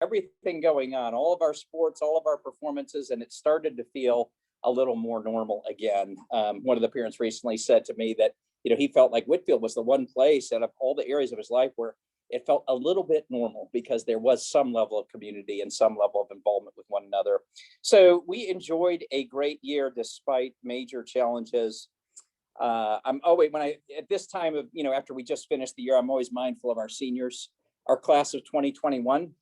everything going on, all of our sports, all of our performances, and it started to feel a little more normal again. One of the parents recently said to me that, he felt like Whitfield was the one place out of all the areas of his life where it felt a little bit normal because there was some level of community and some level of involvement with one another. So we enjoyed a great year despite major challenges. I'm always, at this time of, after we just finished the year, I'm always mindful of our seniors. Our class of 2021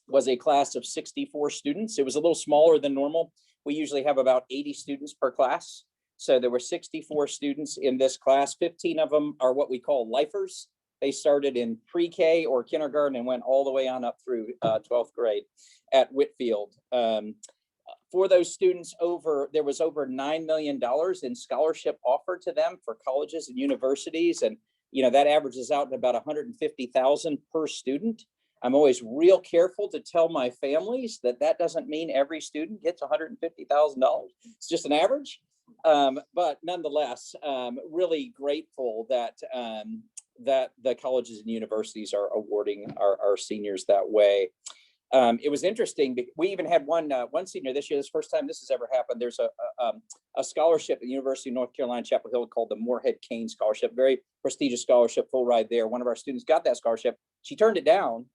was a class of 64 students. It was a little smaller than normal. We usually have about 80 students per class. So there were 64 students in this class. 15 of them are what we call lifers. They started in pre-K or kindergarten and went all the way on up through 12th grade at Whitfield. For those students, there was over $9 million in scholarship offered to them for colleges and universities. And, that averages out to about $150,000 per student. I'm always real careful to tell my families that doesn't mean every student gets $150,000. It's just an average. But nonetheless, really grateful that the colleges and universities are awarding our seniors that way. It was interesting. We even had one senior this year. This is the first time this has ever happened. There's a scholarship at the University of North Carolina, Chapel Hill called the Moorhead Kane Scholarship, very prestigious scholarship, full ride there. One of our students got that scholarship. She turned it down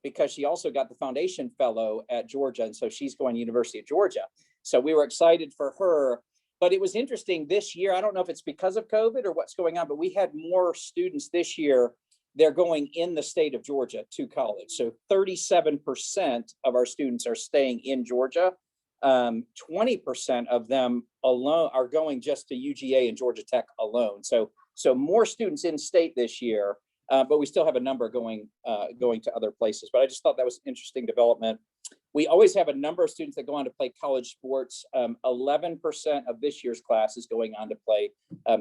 because she also got the foundation fellow at Georgia. And so she's going to University of Georgia. So we were excited for her. But it was interesting this year. I don't know if it's because of COVID or what's going on, but we had more students this year. They're going in the state of Georgia to college. So 37% of our students are staying in Georgia. 20% of them alone are going just to UGA and Georgia Tech alone. So more students in state this year, but we still have a number going to other places. But I just thought that was an interesting development. We always have a number of students that go on to play college sports. 11% of this year's class is going on to play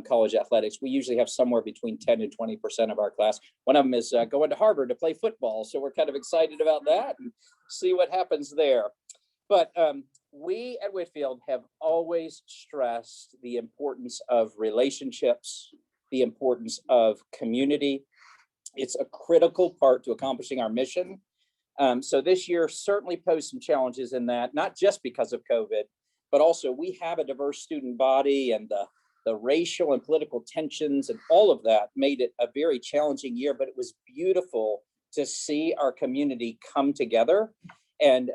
college athletics. We usually have somewhere between 10 and 20% of our class. One of them is going to Harvard to play football. So we're kind of excited about that and see what happens there. But we at Whitfield have always stressed the importance of relationships, the importance of community. It's a critical part to accomplishing our mission. So this year certainly posed some challenges in that, not just because of COVID, but also we have a diverse student body, and the racial and political tensions and all of that made it a very challenging year, but it was beautiful to see our community come together and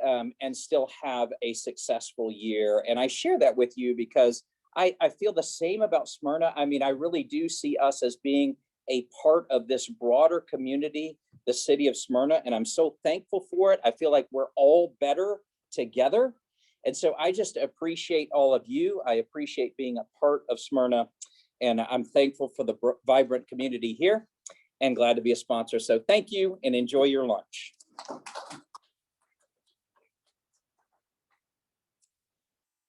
still have a successful year. And I share that with you because I feel the same about Smyrna. I mean, I really do see us as being a part of this broader community, the city of Smyrna, and I'm so thankful for it. I feel like we're all better together. And so I just appreciate all of you. I appreciate being a part of Smyrna, and I'm thankful for the vibrant community here and glad to be a sponsor. So thank you and enjoy your lunch.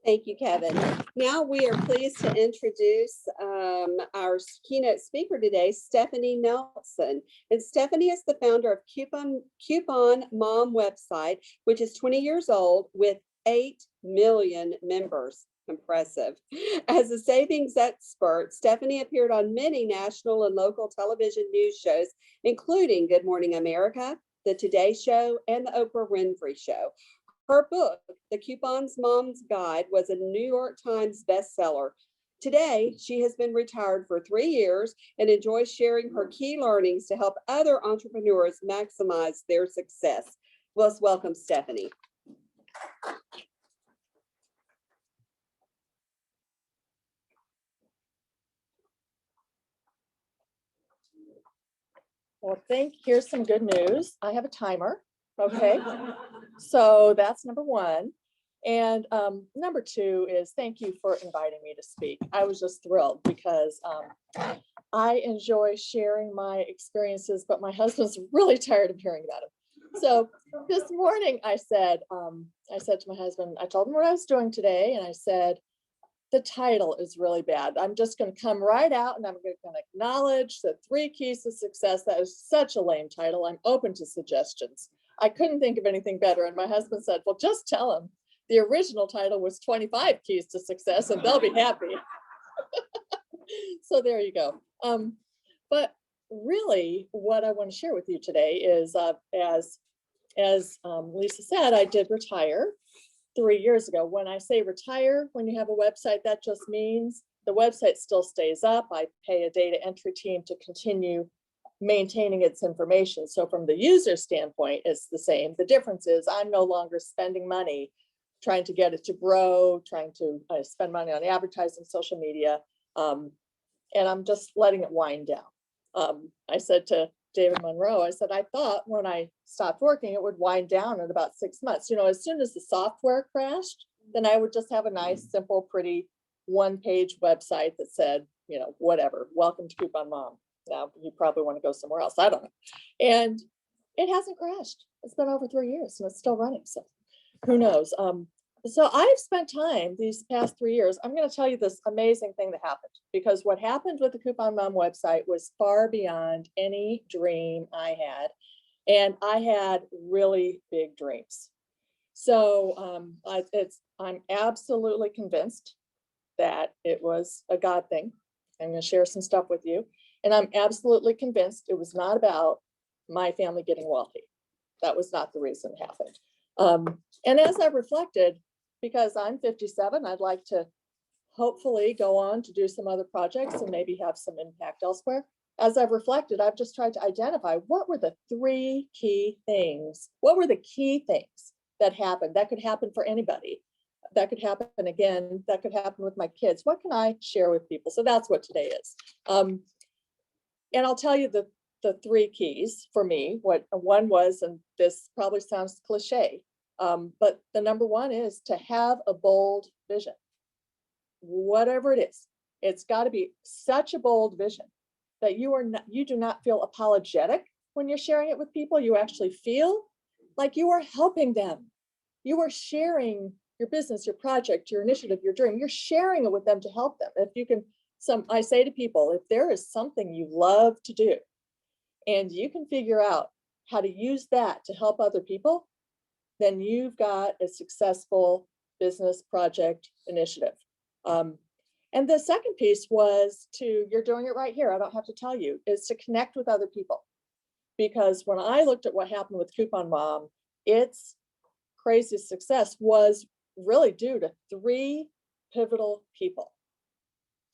Thank you, Kevin. Now we are pleased to introduce our keynote speaker today, Stephanie Nelson. And Stephanie is the founder of Coupon Mom website, which is 20 years old with 8 million members. Impressive. As a savings expert, Stephanie appeared on many national and local television news shows, including Good Morning America, The Today Show, and The Oprah Winfrey Show. Her book, The Coupon's Mom's Guide, was a New York Times bestseller. Today, she has been retired for 3 years and enjoys sharing her key learnings to help other entrepreneurs maximize their success. Let's welcome Stephanie. Well, here's some good news. I have a timer. Okay, so that's number one. And number two is thank you for inviting me to speak. I was just thrilled because I enjoy sharing my experiences, but my husband's really tired of hearing about them. So this morning I said to my husband, I told him what I was doing today, and I said, the title is really bad. I'm just going to come right out and I'm going to acknowledge the 3 keys to success. That is such a lame title. I'm open to suggestions. I couldn't think of anything better. And my husband said, well, just tell them the original title was 25 Keys to Success and they'll be happy. So there you go. But really what I want to share with you today is as as Lisa said, I did retire 3 years ago. When I say retire, when you have a website, that just means the website still stays up. I pay a data entry team to continue maintaining its information. So from the user standpoint, it's the same. The difference is I'm no longer spending money trying to get it to grow, trying to spend money on advertising, social media, and I'm just letting it wind down. I said to David Monroe, I said, I thought when I stopped working, it would wind down in about 6 months. You know, as soon as the software crashed, then I would just have a nice, simple, pretty one-page website that said, you know, whatever, welcome to Coupon Mom. Now you probably want to go somewhere else. I don't know. And it hasn't crashed. It's been over 3 years and it's still running. So who knows? So I've spent time these past 3 years. I'm going to tell you this amazing thing that happened, because what happened with the Coupon Mom website was far beyond any dream I had. And I had really big dreams. So I'm absolutely convinced that it was a God thing. I'm going to share some stuff with you. And I'm absolutely convinced it was not about my family getting wealthy. That was not the reason it happened. And as I reflected, because I'm 57, I'd like to hopefully go on to do some other projects and maybe have some impact elsewhere. As I've reflected, I've just tried to identify what were the 3 key things. What were the key things that happened? That could happen for anybody. That could happen again. That could happen with my kids. What can I share with people? So that's what today is. And I'll tell you the 3 keys for me. What one was, and this probably sounds cliche, but the number 1 is to have a bold vision. Whatever it is, it's got to be such a bold vision that you do not feel apologetic when you're sharing it with people. You actually feel like you are helping them. You are sharing your business, your project, your initiative, your dream. You're sharing it with them to help them. If you can, I say to people, if there is something you love to do and you can figure out how to use that to help other people, then you've got a successful business project initiative. And the second piece was you're doing it right here, I don't have to tell you, is to connect with other people. Because when I looked at what happened with Coupon Mom, its crazy success was really due to 3 pivotal people.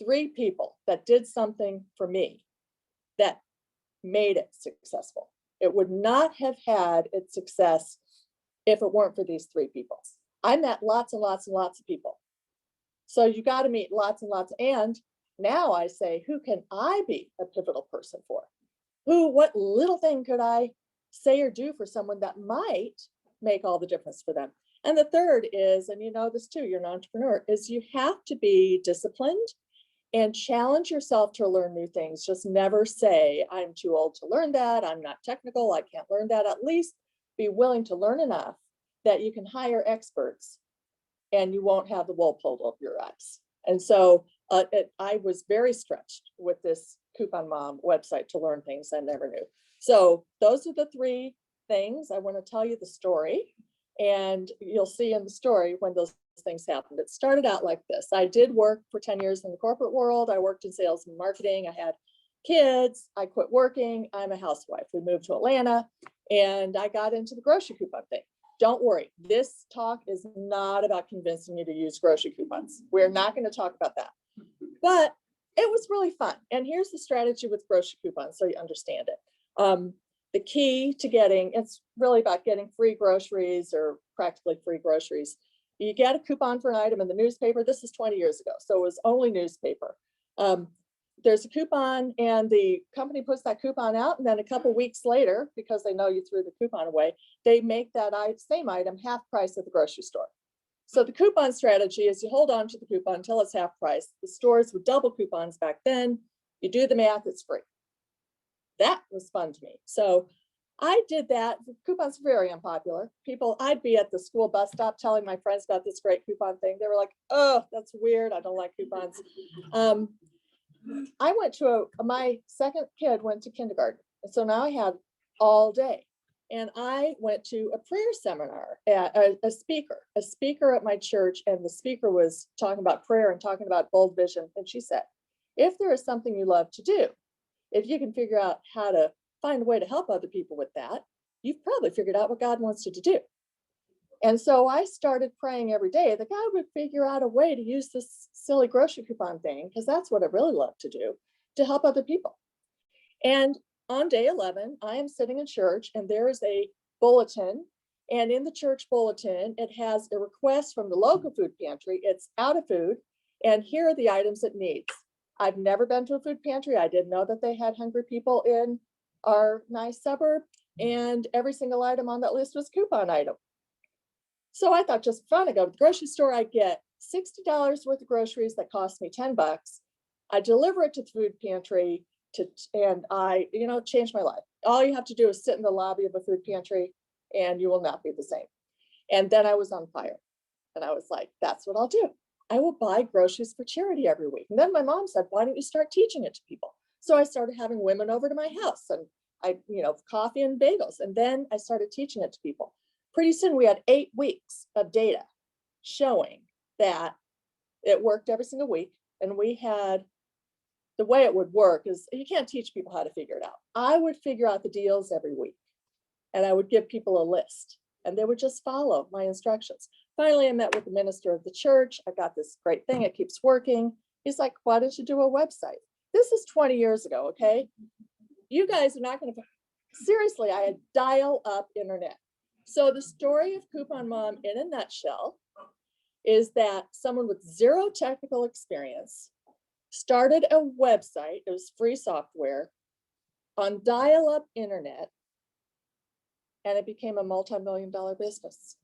3 people that did something for me that made it successful. It would not have had its success if it weren't for these 3 people. I met lots and lots and lots of people. So you got to meet lots and lots. And now I say, who can I be a pivotal person for? What little thing could I say or do for someone that might make all the difference for them? And the third is, and you know this too, you're an entrepreneur, is you have to be disciplined and challenge yourself to learn new things. Just never say, I'm too old to learn that. I'm not technical. I can't learn that. At least be willing to learn enough that you can hire experts and you won't have the wool pulled over your eyes. And so I was very stretched with this Coupon Mom website to learn things I never knew. So those are the 3 things. I want to tell you the story, and you'll see in the story when those things happened. It started out like this. I did work for 10 years in the corporate world. I worked in sales and marketing. I had kids. I quit working. I'm a housewife. We moved to Atlanta and I got into the grocery coupon thing. Don't worry, this talk is not about convincing you to use grocery coupons. We're not going to talk about that. But it was really fun. And here's the strategy with grocery coupons so you understand it. The key to it's really about getting free groceries or practically free groceries. You get a coupon for an item in the newspaper. This is 20 years ago, so it was only newspaper. There's a coupon and the company puts that coupon out, and then a couple weeks later, because they know you threw the coupon away, they make that same item half price at the grocery store. So the coupon strategy is you hold on to the coupon until it's half price. The stores would double coupons back then. You do the math, it's free. That was fun to me. So I did that. The coupons were very unpopular. I'd be at the school bus stop telling my friends about this great coupon thing. They were like, oh, that's weird. I don't like coupons. I went to my second kid went to kindergarten. And so now I had all day. And I went to a prayer seminar at a speaker at my church. And the speaker was talking about prayer and talking about bold vision. And she said, if there is something you love to do, if you can figure out how to find a way to help other people with that, you've probably figured out what God wants you to do. And so I started praying every day that God would figure out a way to use this silly grocery coupon thing, because that's what I really love to do, to help other people. And on day 11, I am sitting in church and there is a bulletin. And in the church bulletin, it has a request from the local food pantry. It's out of food. And here are the items it needs. I've never been to a food pantry. I didn't know that they had hungry people in our nice suburb. And every single item on that list was a coupon item. So I thought, just fun. I go to the grocery store, I get $60 worth of groceries that cost me $10. I deliver it to the food pantry and I, changed my life. All you have to do is sit in the lobby of a food pantry and you will not be the same. And then I was on fire. And I was like, that's what I'll do. I will buy groceries for charity every week. And then my mom said, why don't you start teaching it to people? So I started having women over to my house and coffee and bagels. And then I started teaching it to people. Pretty soon we had 8 weeks of data showing that it worked every single week. And we had, the way it would work is you can't teach people how to figure it out. I would figure out the deals every week and I would give people a list and they would just follow my instructions. Finally, I met with the minister of the church. I got this great thing. It keeps working. He's like, why don't you do a website? This is 20 years ago. Okay. You guys are not going to, seriously, I had dial-up internet. So the story of Coupon Mom in a nutshell is that someone with zero technical experience started a website. It was free software on dial-up internet, and it became a multi-million-dollar business.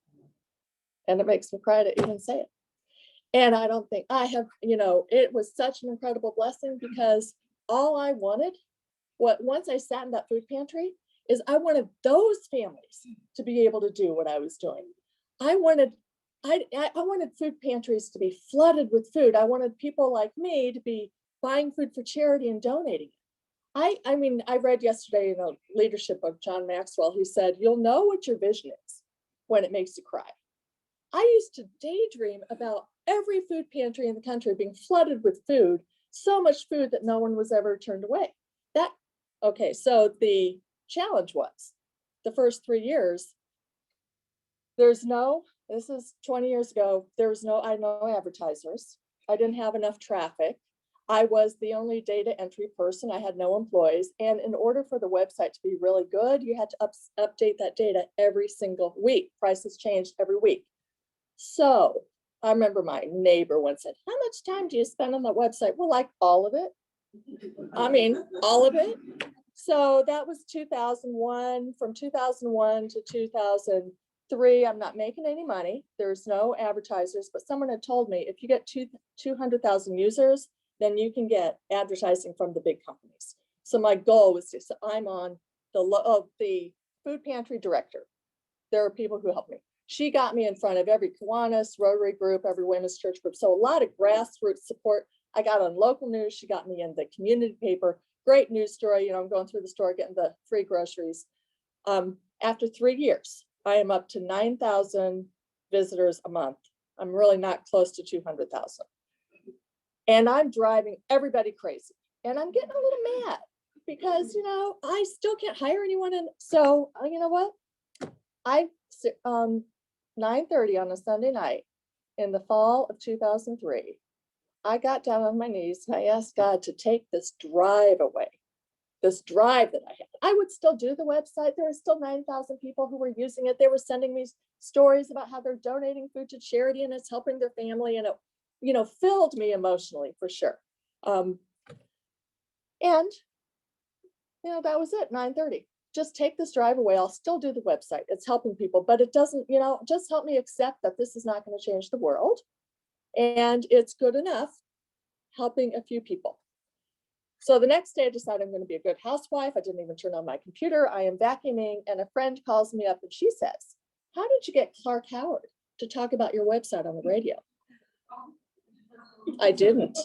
And it makes me cry to even say it. And I don't think I have, it was such an incredible blessing because all I wanted, once I sat in that food pantry, is I wanted those families to be able to do what I was doing. I wanted food pantries to be flooded with food. I wanted people like me to be buying food for charity and donating it. I read yesterday in a leadership book, John Maxwell, who said, you'll know what your vision is when it makes you cry. I used to daydream about every food pantry in the country being flooded with food, so much food that no one was ever turned away. So the challenge was the first 3 years, this is 20 years ago, I had no advertisers. I didn't have enough traffic. I was the only data entry person. I had no employees. And in order for the website to be really good, you had to update that data every single week. Prices changed every week. So I remember my neighbor once said, how much time do you spend on the website? Well, like all of it. All of it. So that was 2001. From 2001 to 2003, I'm not making any money. There's no advertisers, but someone had told me if you get 200,000 users, then you can get advertising from the big companies. So my goal was I'm on the food pantry director. There are people who help me. She got me in front of every Kiwanis, Rotary group, every women's church group. So a lot of grassroots support. I got on local news. She got me in the community paper. Great news story. I'm going through the store, getting the free groceries. After 3 years, I am up to 9,000 visitors a month. I'm really not close to 200,000. And I'm driving everybody crazy. And I'm getting a little mad because, I still can't hire anyone. And so, you know what? 9:30 on a Sunday night in the fall of 2003, I got down on my knees and I asked God to take this drive away, this drive that I had. I would still do the website. There were still 9,000 people who were using it. They were sending me stories about how they're donating food to charity and it's helping their family. And it, filled me emotionally for sure. That was it, 9:30. Just take this drive away. I'll still do the website. It's helping people, but it doesn't, just help me accept that this is not going to change the world. And it's good enough helping a few people. So the next day I decided I'm going to be a good housewife. I didn't even turn on my computer. I am vacuuming and a friend calls me up and she says, how did you get Clark Howard to talk about your website on the radio? I didn't.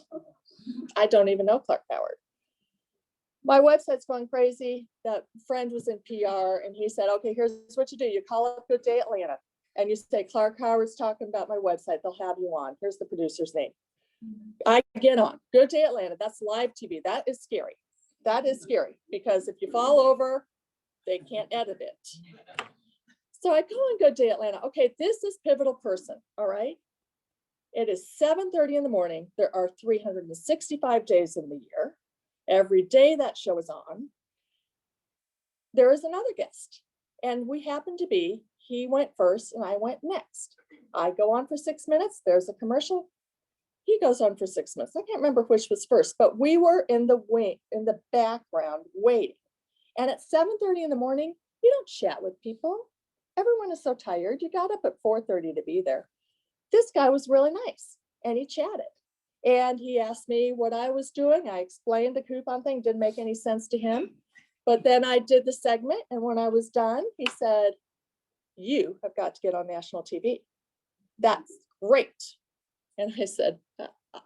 I don't even know Clark Howard. My website's going crazy. That friend was in PR and he said, okay, here's what you do. You call up Good Day Atlanta and you say, Clark Howard's talking about my website. They'll have you on. Here's the producer's name. I get on Good Day Atlanta. That's live TV. That is scary. That is scary because if you fall over, They can't edit it. So I go on Good Day Atlanta. Okay, this is pivotal person. All right. It is 7:30 in the morning. There are 365 days in the year. Every day that show is on. There is another guest. And we happen to be, he went first and I went next. I go on for 6 minutes. There's a commercial. He goes on for 6 minutes. I can't remember which was first, but we were in the wing, in the background waiting. And at 7:30 in the morning, you don't chat with people. Everyone is so tired. You got up at 4:30 to be there. This guy was really nice and he chatted. And he asked me what I was doing. I explained the coupon thing, didn't make any sense to him. But then I did the segment. And when I was done, he said, you have got to get on national TV. That's great. And I said,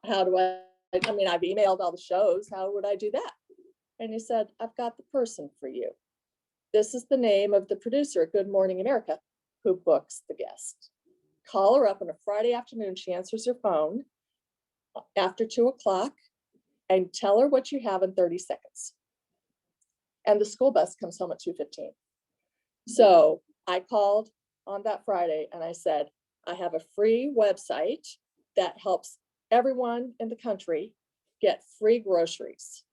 how do I mean, I've emailed all the shows. How would I do that? And he said, I've got the person for you. This is the name of the producer at Good Morning America who books the guest. Call her up on a Friday afternoon. She answers her phone after 2 o'clock and tell her what you have in 30 seconds. And the school bus comes home at 2:15. So I called on that Friday and I said, I have a free website that helps everyone in the country get free groceries.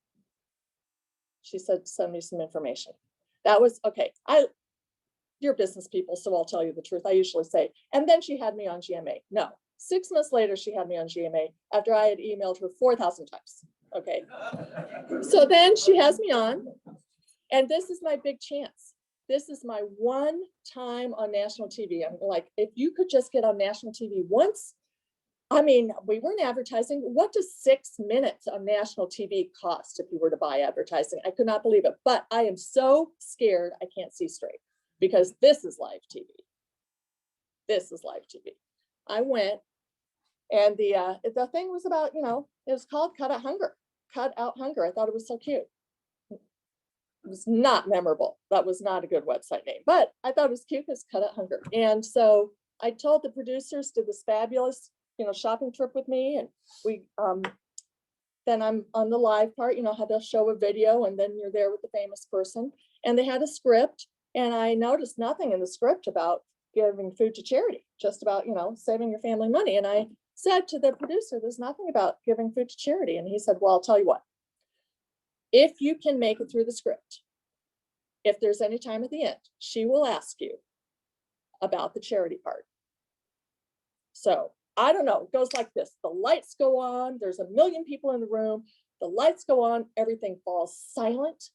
She said, send me some information. That was okay. You're business people, so I'll tell you the truth. I usually say, and then she had me on GMA. No, 6 months later, she had me on GMA after I had emailed her 4,000 times. Okay. So then she has me on, and this is my big chance. This is my one time on national TV. I'm like, if you could just get on national TV once, I mean, we weren't advertising. What does 6 minutes on national TV cost if you were to buy advertising? I could not believe it, but I am so scared I can't see straight because this is live TV. This is live TV. I went and the thing was about, it was called Cut Out Hunger. Cut Out Hunger. I thought it was so cute. It was not memorable. That was not a good website name, but I thought it was cute because Cut Out Hunger. And so I told the producers to this fabulous shopping trip with me, and we then I'm on the live part, how they'll show a video and then you're there with the famous person, and they had a script, and I noticed nothing in the script about giving food to charity, just about saving your family money. And I said to the producer, there's nothing about giving food to charity. And he said, well, I'll tell you what, if you can make it through the script, if there's any time at the end, she will ask you about the charity part. So I don't know, it goes like this. The lights go on, there's a million people in the room, the lights go on, everything falls silent.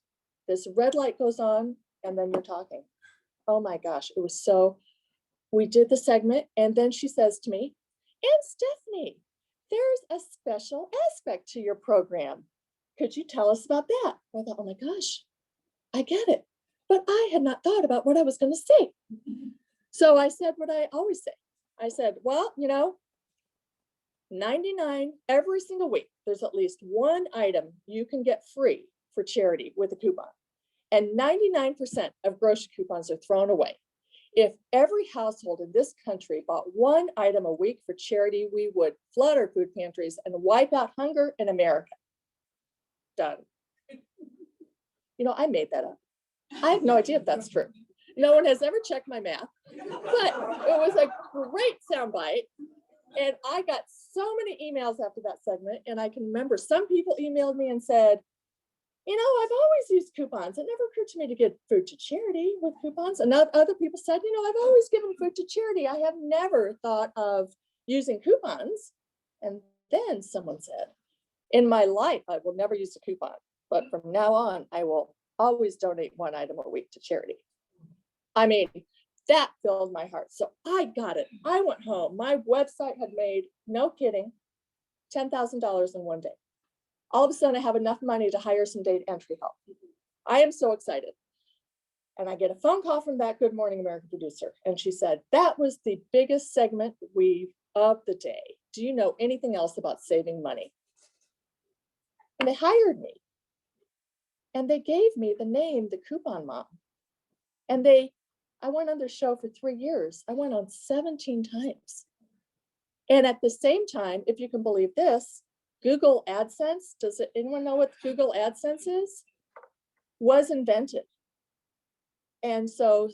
This red light goes on, and then you're talking. Oh my gosh, it was we did the segment, and then she says to me, and Stephanie, there's a special aspect to your program. Could you tell us about that? I thought, oh my gosh, I get it. But I had not thought about what I was going to say. So I said what I always say. I said, well, 99 every single week, there's at least one item you can get free for charity with a coupon. And 99% of grocery coupons are thrown away. If every household in this country bought one item a week for charity, we would flood our food pantries and wipe out hunger in America. Done. I made that up. I have no idea if that's true. No one has ever checked my math, but it was a great soundbite. And I got so many emails after that segment. And I can remember some people emailed me and said, I've always used coupons. It never occurred to me to give food to charity with coupons. And other people said, I've always given food to charity. I have never thought of using coupons. And then someone said, in my life, I will never use a coupon. But from now on, I will always donate one item a week to charity. I mean, that filled my heart. So I got it. I went home. My website had made, no kidding, $10,000 in one day. All of a sudden, I have enough money to hire some data entry help. I am so excited. And I get a phone call from that Good Morning America producer. And she said, that was the biggest segment of the day. Do you know anything else about saving money? And they hired me. And they gave me the name, the Coupon Mom. And I went on their show for 3 years. I went on 17 times. And at the same time, if you can believe this, Google AdSense, anyone know what Google AdSense is? Was invented. And so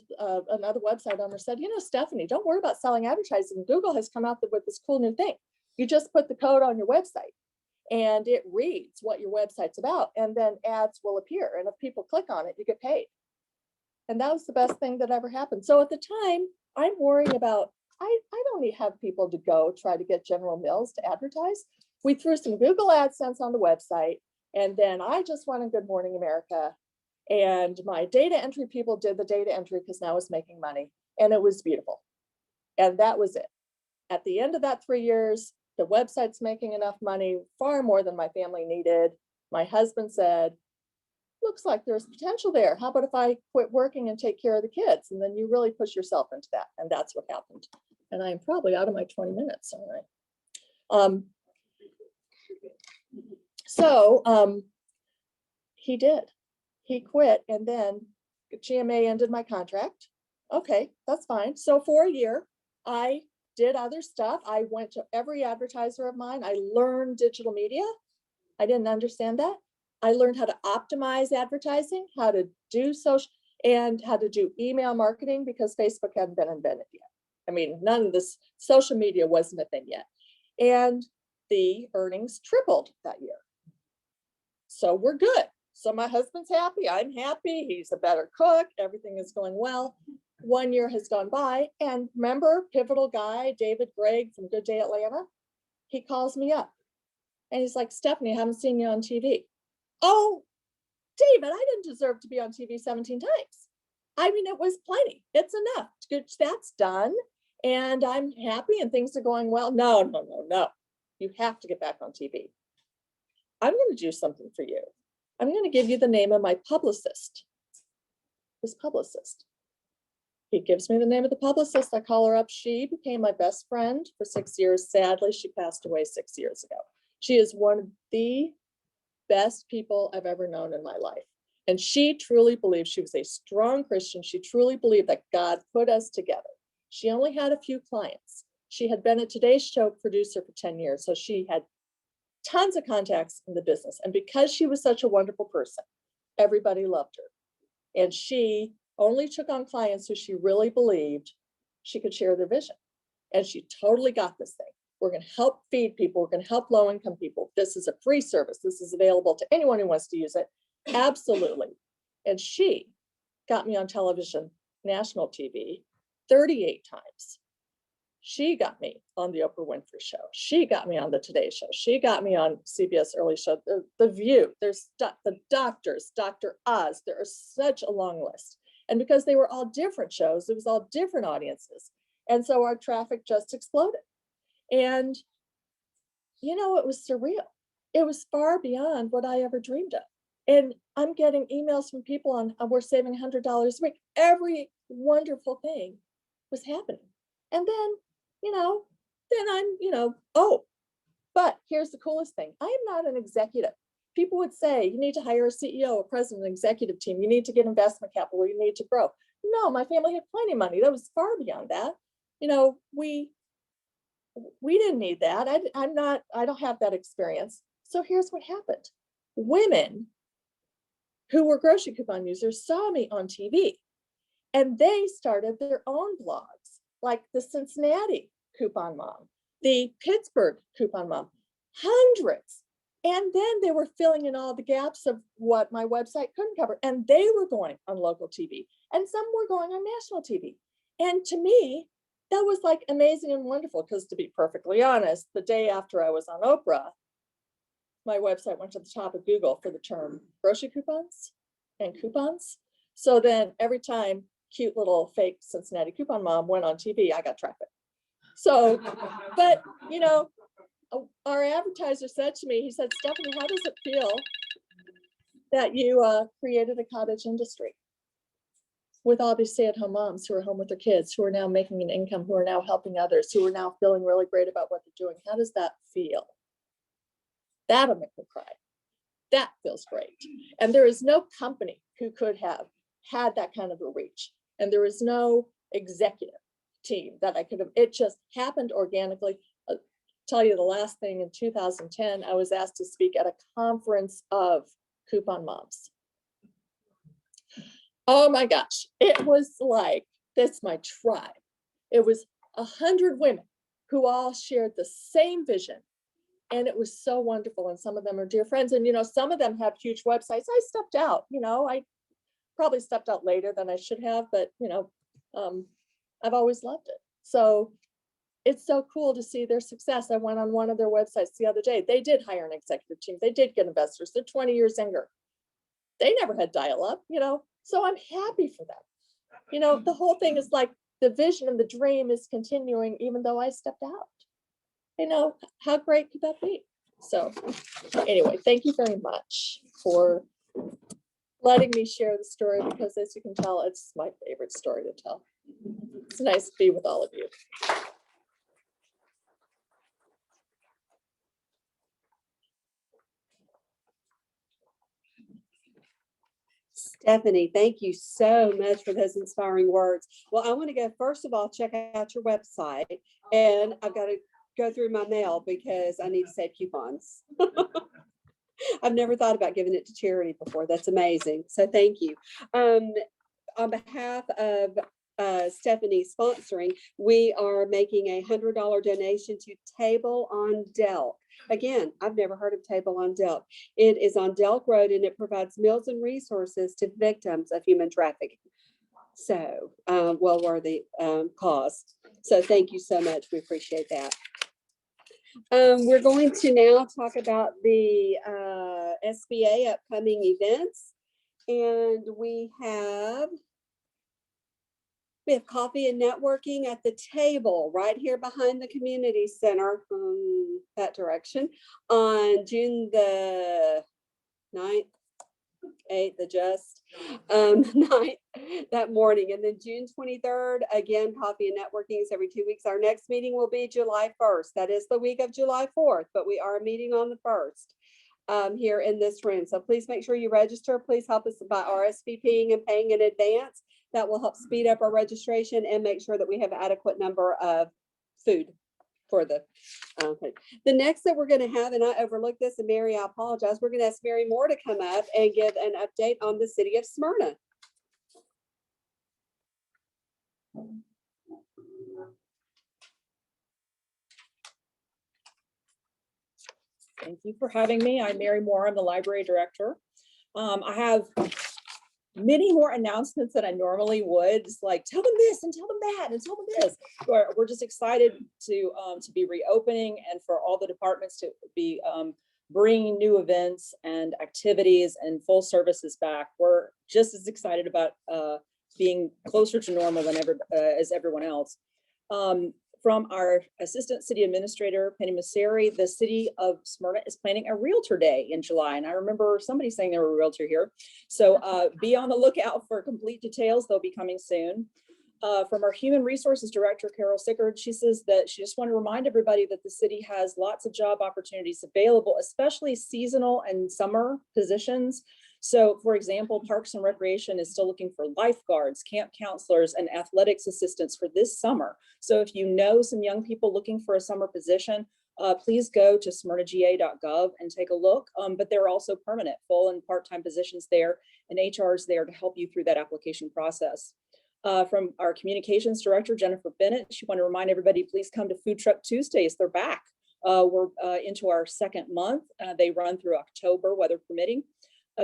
another website owner said, Stephanie, don't worry about selling advertising. Google has come out with this cool new thing. You just put the code on your website and it reads what your website's about, and then ads will appear. And if people click on it, you get paid. And that was the best thing that ever happened. So at the time, I'm worrying about, I don't need have people to go try to get General Mills to advertise. We threw some Google AdSense on the website, and then I just went on Good Morning America. And my data entry people did the data entry because now it's making money, and it was beautiful. And that was it. At the end of that 3 years, the website's making enough money, far more than my family needed. My husband said, looks like there's potential there. How about if I quit working and take care of the kids? And then you really push yourself into that. And that's what happened. And I am probably out of my 20 minutes. All right. He did. He quit, and then GMA ended my contract. Okay, that's fine. So for a year, I did other stuff. I went to every advertiser of mine. I learned digital media. I didn't understand that. I learned how to optimize advertising, how to do social, and how to do email marketing, because Facebook hadn't been invented yet. I mean, none of this social media wasn't a thing yet. And the earnings tripled that year. So we're good. So my husband's happy, I'm happy, he's a better cook, everything is going well. 1 year has gone by, and remember, pivotal guy, David Gregg from Good Day Atlanta, he calls me up and he's like, Stephanie, I haven't seen you on TV. Oh, David, I didn't deserve to be on TV 17 times. I mean, it was plenty, it's enough, that's done. And I'm happy and things are going well. No. You have to get back on TV. I'm going to do something for you. I'm going to give you the name of my publicist. His publicist. He gives me the name of the publicist. I call her up. She became my best friend for 6 years. Sadly, she passed away 6 years ago. She is one of the best people I've ever known in my life. And she truly believed, she was a strong Christian. She truly believed that God put us together. She only had a few clients. She had been a Today Show producer for 10 years. So she had tons of contacts in the business. And because she was such a wonderful person, everybody loved her. And she only took on clients who she really believed she could share their vision. And she totally got this thing. We're going to help feed people. We're going to help low-income people. This is a free service. This is available to anyone who wants to use it. Absolutely. And she got me on television, national TV, 38 times. She got me on the Oprah Winfrey Show. She got me on the Today Show. She got me on CBS Early Show, The View. There's the doctors, Dr. Oz. There is such a long list. And because they were all different shows, it was all different audiences. And so our traffic just exploded. And, it was surreal. It was far beyond what I ever dreamed of. And I'm getting emails from people on, we're saving $100 a week. Every wonderful thing was happening. And then, but here's the coolest thing. I am not an executive. People would say, you need to hire a CEO, a president, an executive team. You need to get investment capital. You need to grow. No, my family had plenty of money. That was far beyond that. We didn't need that. I don't have that experience. So here's what happened. Women who were grocery coupon users saw me on TV, and they started their own blogs, like the Cincinnati Coupon Mom, the Pittsburgh Coupon Mom, hundreds. And then they were filling in all the gaps of what my website couldn't cover. And they were going on local TV, and some were going on national TV. And to me, that was like amazing and wonderful, because to be perfectly honest, the day after I was on Oprah, my website went to the top of Google for the term grocery coupons and coupons. So then every time cute little fake Cincinnati Coupon Mom went on TV, I got traffic. So, but our advertiser said to me, he said, Stephanie, how does it feel that you created a cottage industry with all these stay-at-home moms who are home with their kids, who are now making an income, who are now helping others, who are now feeling really great about what they're doing? How does that feel? That'll make me cry. That feels great. And there is no company who could have had that kind of a reach. And there is no executive team that I could have, it just happened organically. I'll tell you the last thing, in 2010, I was asked to speak at a conference of coupon moms. Oh my gosh. It was like, that's my tribe. It was 100 women who all shared the same vision. And it was so wonderful. And some of them are dear friends. And, some of them have huge websites. I stepped out, I probably stepped out later than I should have, but, I've always loved it. So it's so cool to see their success. I went on one of their websites the other day. They did hire an executive team. They did get investors. They're 20 years younger. They never had dial-up, so I'm happy for them. The whole thing is like the vision and the dream is continuing, even though I stepped out. How great could that be? So anyway, thank you very much for letting me share the story, because as you can tell, it's my favorite story to tell. It's nice to be with all of you. Stephanie, thank you so much for those inspiring words. Well, I want to go, first of all, check out your website, and I've got to go through my mail because I need to save coupons. I've never thought about giving it to charity before. That's amazing. So thank you. On behalf of Stephanie sponsoring, we are making a $100 donation to Table on Delk. Again, I've never heard of Table on Delk. It is on Delk Road, and it provides meals and resources to victims of human trafficking. So well-worthy cause. So thank you so much. We appreciate that. We're going to now talk about the SBA upcoming events. And we have coffee and networking at the table right here behind the community center, that direction, on June the 9th, 8th, 9th that morning. And then June 23rd, again, coffee and networking is every 2 weeks. Our next meeting will be July 1st. That is the week of July 4th, but we are meeting on the 1st here in this room. So please make sure you register. Please help us by RSVPing and paying in advance. That will help speed up our registration and make sure that we have an adequate number of food for the the next that we're going to have, and I overlooked this, and Mary, I apologize, we're going to ask Mary Moore to come up and give an update on the city of Smyrna. Thank you for having me. I'm Mary Moore. I'm the library director. I have many more announcements than I normally would. Just like tell them this and tell them that and tell them this. We're just excited to be reopening and for all the departments to be bringing new events and activities and full services back. We're just as excited about being closer to normal than ever as everyone else. From our Assistant City Administrator, Penny Masseri, the city of Smyrna is planning a Realtor Day in July. And I remember somebody saying there were a Realtor here. So be on the lookout for complete details. They'll be coming soon. From our Human Resources Director, Carol Sickard, she says that she just wanted to remind everybody that the city has lots of job opportunities available, especially seasonal and summer positions. So, for example, Parks and Recreation is still looking for lifeguards, camp counselors, and athletics assistants for this summer. So if you know some young people looking for a summer position, please go to smyrnaga.gov and take a look. But there are also permanent, full and part-time positions there, and HR is there to help you through that application process. From our Communications Director, Jennifer Bennett, she wanted to remind everybody, please come to Food Truck Tuesdays. They're back. We're into our second month. They run through October, weather permitting.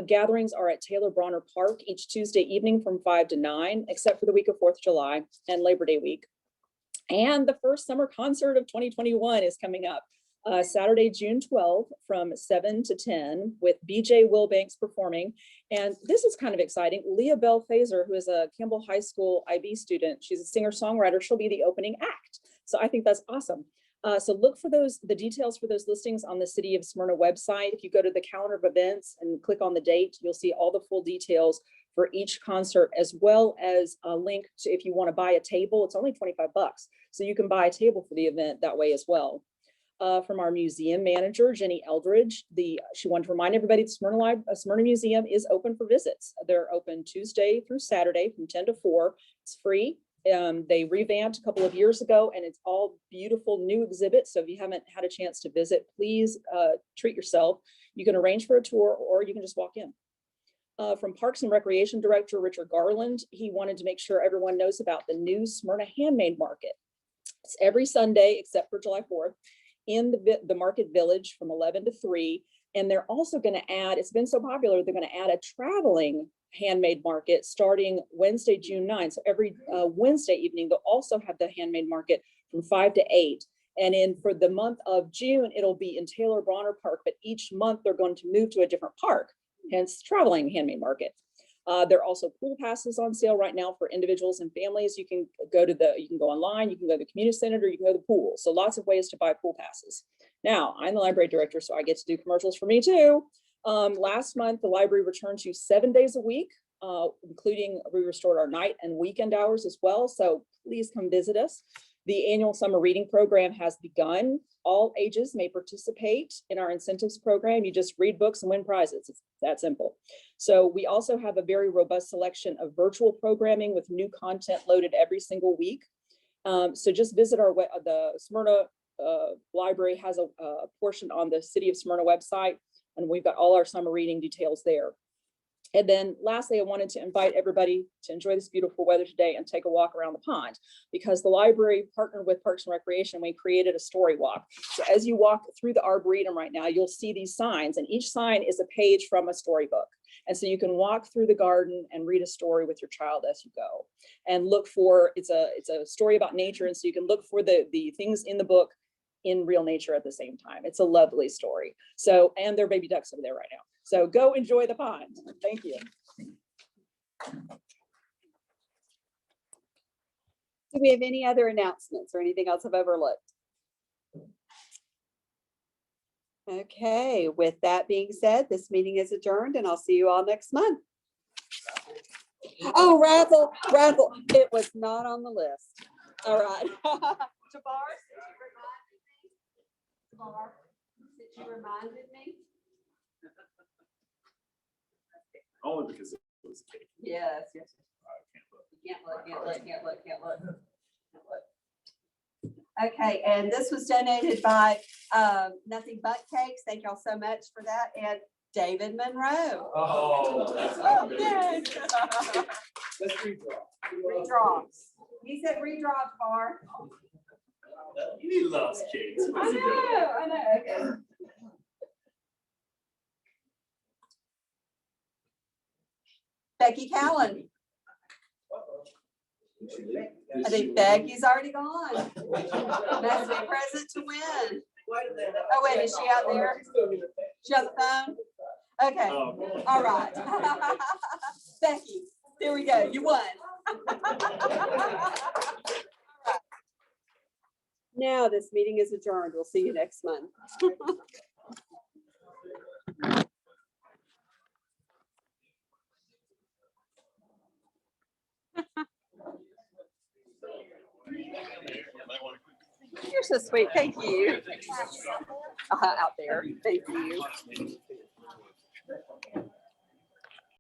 Gatherings are at Taylor Bronner Park each Tuesday evening from 5 to 9, except for the week of 4th of July and Labor Day week. And the first summer concert of 2021 is coming up Saturday, June 12th from 7 to 10 with BJ Wilbanks performing. And this is kind of exciting. Leah Bell Fazer, who is a Campbell High School IB student, she's a singer-songwriter. She'll be the opening act. So I think that's awesome. So look for the details for those listings on the City of Smyrna website. If you go to the calendar of events and click on the date, you'll see all the full details for each concert, as well as a link to if you want to buy a table. It's only $25, so you can buy a table for the event that way as well. From our museum manager, Jenny Eldridge, she wanted to remind everybody the Smyrna Museum is open for visits. They're open Tuesday through Saturday from 10 to 4. It's free. They revamped a couple of years ago, and it's all beautiful new exhibits. So if you haven't had a chance to visit, please treat yourself. You can arrange for a tour, or you can just walk in. from Parks and Recreation Director Richard Garland. He wanted to make sure everyone knows about the new Smyrna Handmade Market. It's every Sunday except for July 4th in the Market Village from 11 to 3. And they're also going to add, it's been so popular, they're going to add a traveling handmade market starting Wednesday, June 9th. So every Wednesday evening, they'll also have the handmade market from 5 to 8. And for the month of June, it'll be in Taylor Bronner Park, but each month they're going to move to a different park, hence traveling handmade market. There are also pool passes on sale right now for individuals and families. You can go online, you can go to the community center, or you can go to the pool. So lots of ways to buy pool passes. Now, I'm the library director, so I get to do commercials for me too. Last month, the library returned to 7 days a week, including we restored our night and weekend hours as well. So please come visit us. The annual summer reading program has begun. All ages may participate in our incentives program. You just read books and win prizes. It's that simple. So we also have a very robust selection of virtual programming with new content loaded every single week. So just visit the Smyrna library has a portion on the City of Smyrna website, and we've got all our summer reading details there. And then lastly, I wanted to invite everybody to enjoy this beautiful weather today and take a walk around the pond, because the library partnered with Parks and Recreation. We created a story walk. So as you walk through the Arboretum right now, you'll see these signs, and each sign is a page from a storybook. And so you can walk through the garden and read a story with your child as you go, and look for, it's a story about nature. And so you can look for the things in the book in real nature at the same time. It's a lovely story. So, and there are baby ducks over there right now. So go enjoy the pond. Thank you. Do we have any other announcements or anything else I've overlooked? Okay, with that being said, this meeting is adjourned, and I'll see you all next month. Oh, raffle. It was not on the list. All right. Jabbar, since you reminded me. Only because it was cake. Yes. I can't look. Can't look. Okay, and this was donated by Nothing But Cakes. Thank y'all so much for that. And David Monroe. Oh, Oh, yay. let's redraw. Redraw. He said redraw bar. He loves cakes. What's he doing? I know. Okay. Becky Callan. I think Becky's already gone. Must be a present to win. Oh, wait, is she out there? She on the phone? Okay. All right. Becky, there we go. You won. Now this meeting is adjourned. We'll see you next month. You're so sweet. Thank you. Out there. Thank you.